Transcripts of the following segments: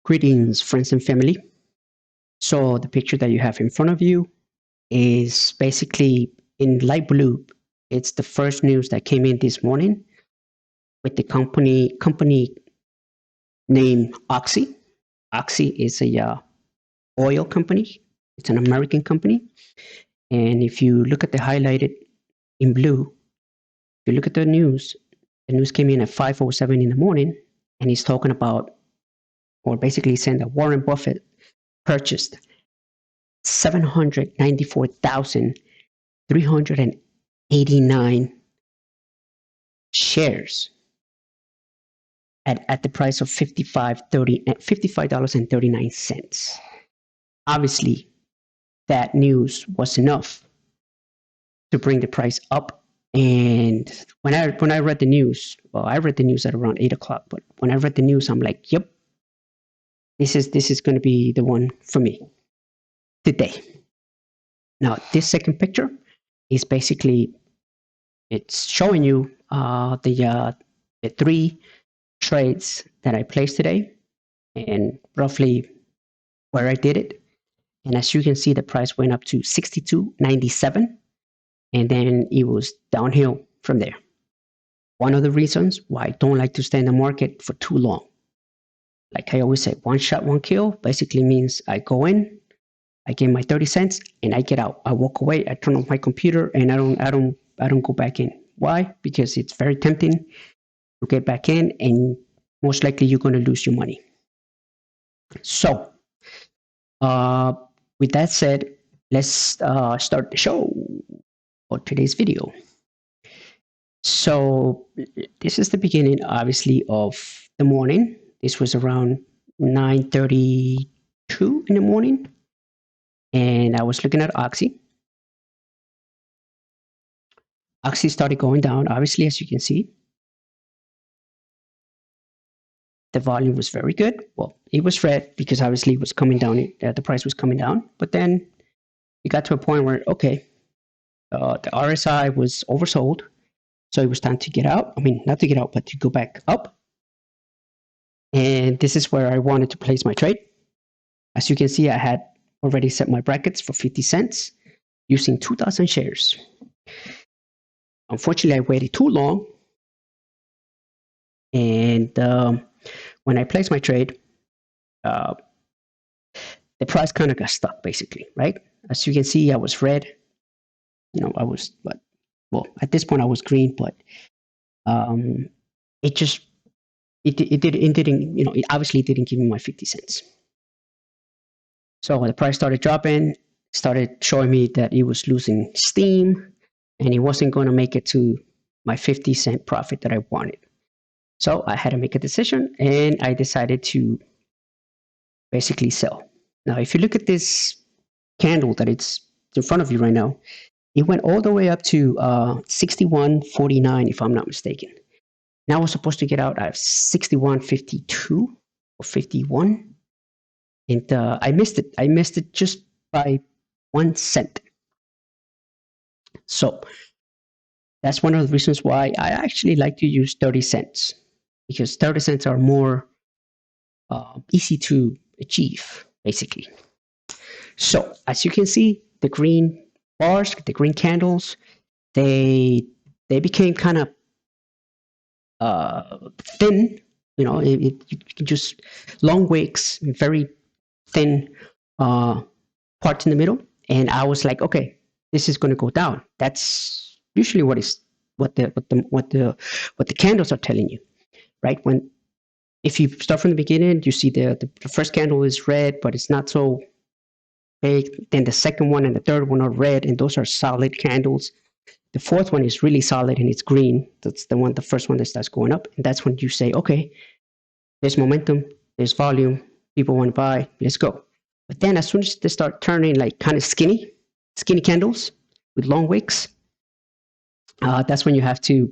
Greetings, friends and family. So the picture that you have in front of you is basically in light blue. It's the first news that came in this morning with the company name OXY. OXY is a oil company. It's an American company. And if you look at the highlighted in blue, if you look at the news came in at 5:07 in the morning, and he's talking about, or basically saying that Warren Buffett purchased 794,389 shares at the price of $55.39. Obviously, that news was enough to bring the price up. And when I read the news, well, I read the news at around 8 o'clock, but when I read the news, I'm like, yep, this is going to be the one for me today. Now, this second picture is basically, it's showing you the 3 trades that I placed today and roughly where I did it. And as you can see, the price went up to 62.97, and then it was downhill from there. One of the reasons why I don't like to stay in the market for too long. Like I always say, one shot, one kill basically means I go in, I get my 30 cents, and I get out. I walk away, I turn off my computer, and I don't go back in. Why? Because it's very tempting to get back in, and most likely you're going to lose your money. So, with that said, let's start the show for today's video. So, this is the beginning, obviously, of the morning. This was around 9:32 in the morning, and I was looking at OXY. OXY started going down, obviously, as you can see. The volume was very good. Well, it was red because obviously it was coming down. The price was coming down, but then it got to a point where, okay, the RSI was oversold, so it was time to get out. I mean, not to get out, but to go back up. And this is where I wanted to place my trade. As you can see, I had already set my brackets for 50 cents using 2,000 shares. Unfortunately, I waited too long. And when I placed my trade, the price kind of got stuck, basically, right? As you can see, I was red. You know, I was, but well, at this point I was green, but it didn't, you know, it obviously didn't give me my 50 cents. So when the price started dropping, started showing me that it was losing steam and it wasn't going to make it to my 50-cent profit that I wanted. So I had to make a decision, and I decided to basically sell. Now, if you look at this candle that it's in front of you right now, it went all the way up to 61.49, if I'm not mistaken. Now I was supposed to get out at 61.52 or 51, and I missed it. I missed it just by 1 cent. So that's one of the reasons why I actually like to use 30 cents, because 30 cents are more easy to achieve, basically. So as you can see, the green bars, the green candles, they became kind of thin. You know, you can just long wicks, very thin parts in the middle. And I was like, okay, this is going to go down. That's usually what the candles are telling you, right? If you start from the beginning, you see the first candle is red, but it's not so big. Then the second one and the third one are red, and those are solid candles. The fourth one is really solid and it's green. That's the first one that starts going up, and that's when you say, okay, there's momentum, there's volume, people want to buy, let's go. But then as soon as they start turning like kind of skinny candles with long wicks, that's when you have to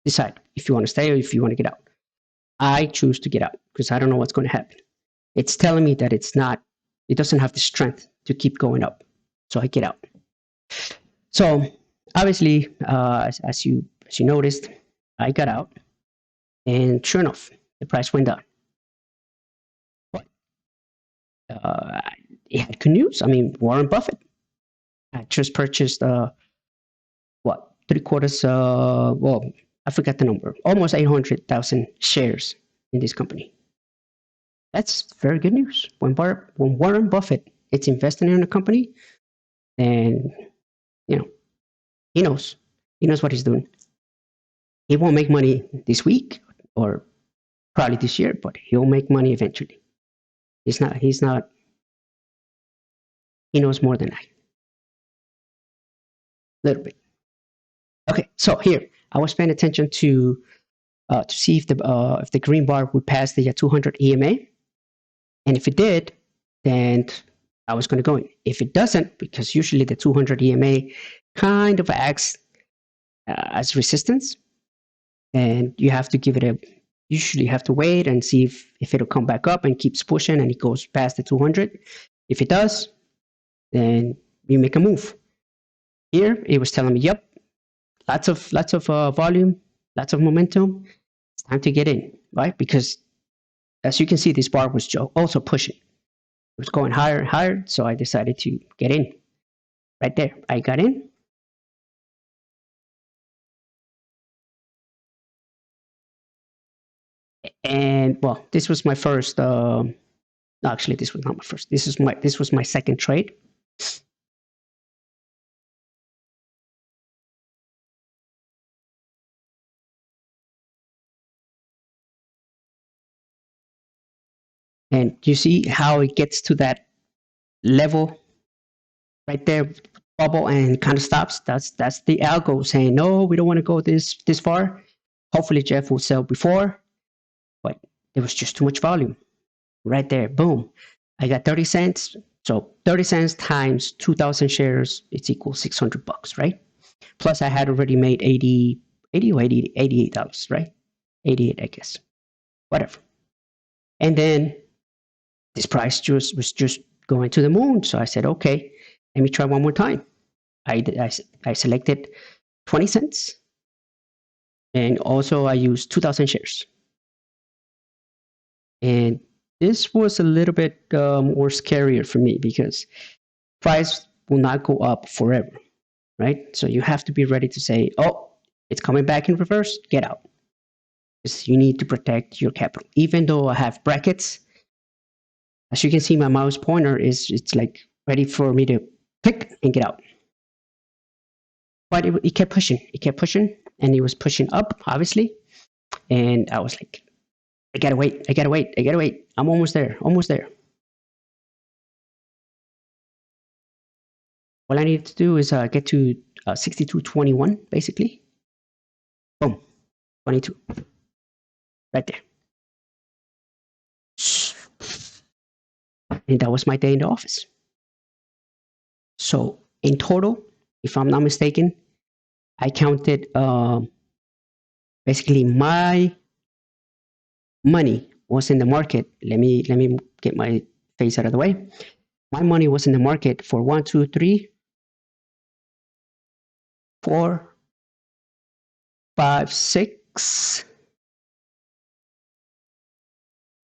decide if you want to stay or if you want to get out. I choose to get out because I don't know what's going to happen. It's telling me that it doesn't have the strength to keep going up. So I get out. So obviously, as you noticed, I got out, and sure enough, the price went down. uh, it had good news. I mean, Warren Buffett had just purchased what, three quarters, well, I forgot the number, almost 800,000 shares in this company. That's very good news. When Warren Buffett is investing in a company, then, you know, he knows. He knows what he's doing. He won't make money this week or probably this year, but he'll make money eventually. He knows more than I, a little bit. Okay, so here, I was paying attention to see if the green bar would pass the 200 EMA. And if it did, then I was going to go in. If it doesn't, because usually the 200 EMA kind of acts as resistance, and you have to give it a, usually have to wait and see if it'll come back up and keeps pushing and it goes past the 200. If it does, then you make a move. Here, it was telling me, yep, lots of volume, lots of momentum. It's time to get in, right? Because as you can see, this bar was also pushing. It was going higher and higher, so I decided to get in. Right there, I got in. And well, this was my first. No, actually, this was not my first. This was my second trade. And you see how it gets to that level right there, bubble, and kind of stops. That's the algo saying, no, we don't want to go this far. Hopefully, Jeff will sell before, but there was just too much volume. Right there, boom. I got 30 cents. So 30 cents times 2,000 shares, it's equal $600, right? Plus I had already made 80 or $88, right? 88, I guess. Whatever. And then this price was just going to the moon. So I said, okay, let me try one more time. I selected 20 cents. And also I used 2,000 shares. And this was a little bit more scarier for me because price will not go up forever, right? So you have to be ready to say, oh, it's coming back in reverse, get out. Because you need to protect your capital. Even though I have brackets, as you can see, my mouse pointer it's like ready for me to click and get out. But it kept pushing. It kept pushing, and it was pushing up, obviously. And I was like, I gotta wait. I gotta wait. I gotta wait. I'm almost there. Almost there. All I need to do is get to 62.21, basically. Boom, 22, right there. And that was my day in the office. So in total, if I'm not mistaken, I counted basically my money was in the market. Let me get my face out of the way. My money was in the market for 1, 2, 3, 4, 5, 6.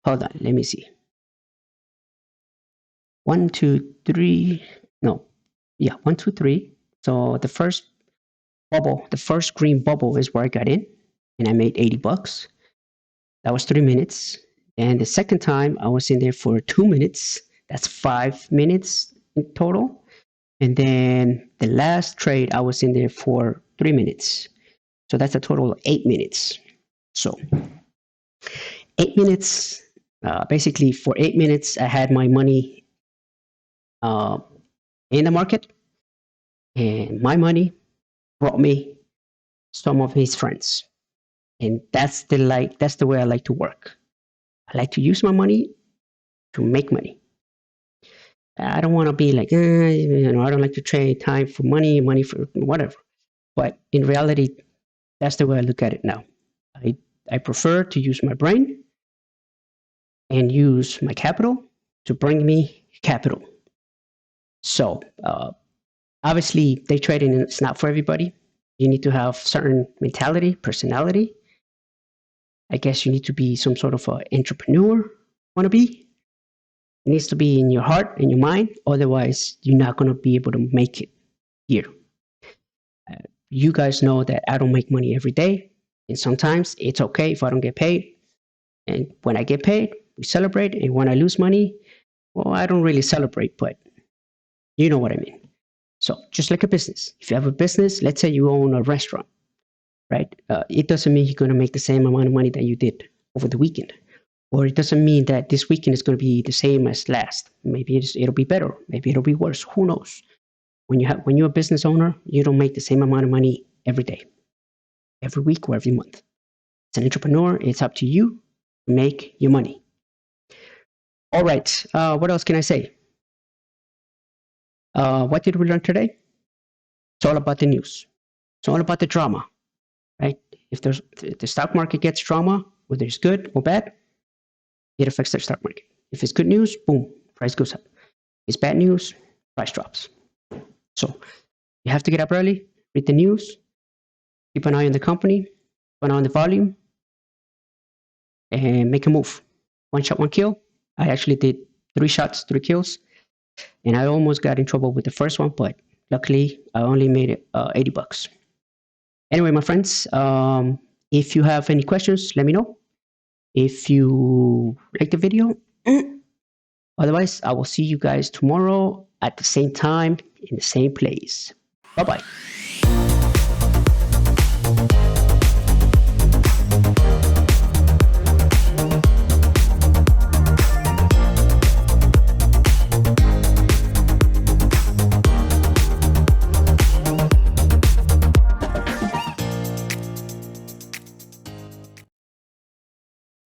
Hold on, let me see. 1, 2, 3. No, yeah, 1, 2, 3. So the first bubble, the first green bubble is where I got in, and I made $80. That was 3 minutes. And the second time I was in there for 2 minutes. That's 5 minutes in total. And then the last trade I was in there for 3 minutes. So that's a total of 8 minutes. So 8 minutes, basically for 8 minutes, I had my money in the market, and my money brought me some of his friends. And that's the way I like to work. I like to use my money to make money. I don't want to be like, I don't like to trade time for money, money for whatever. But in reality, that's the way I look at it now. I prefer to use my brain and use my capital to bring me capital. So obviously, day trading is not for everybody. You need to have certain mentality, personality. I guess you need to be some sort of an entrepreneur, want to be. It needs to be in your heart and your mind. Otherwise, you're not going to be able to make it here. You guys know that I don't make money every day. And sometimes it's okay if I don't get paid. And when I get paid, we celebrate. And when I lose money, well, I don't really celebrate, but you know what I mean. So just like a business, if you have a business, let's say you own a restaurant, right? It doesn't mean you're going to make the same amount of money that you did over the weekend. Or it doesn't mean that this weekend is going to be the same as last. Maybe it'll be better. Maybe it'll be worse. Who knows? When you're a business owner, you don't make the same amount of money every day, every week, or every month. As an entrepreneur, it's up to you to make your money. All right. What else can I say? What did we learn today? It's all about the news. It's all about the drama, right? If the stock market gets drama, whether it's good or bad, it affects the stock market. If it's good news, boom, price goes up. If it's bad news, price drops. So you have to get up early, read the news, keep an eye on the company, keep an eye on the volume, and make a move. One shot, one kill. I actually did 3 shots, 3 kills, and I almost got in trouble with the first one, but luckily I only made it $80. Anyway, my friends, if you have any questions, let me know. If you like the video, otherwise, I will see you guys tomorrow at the same time in the same place. Bye bye.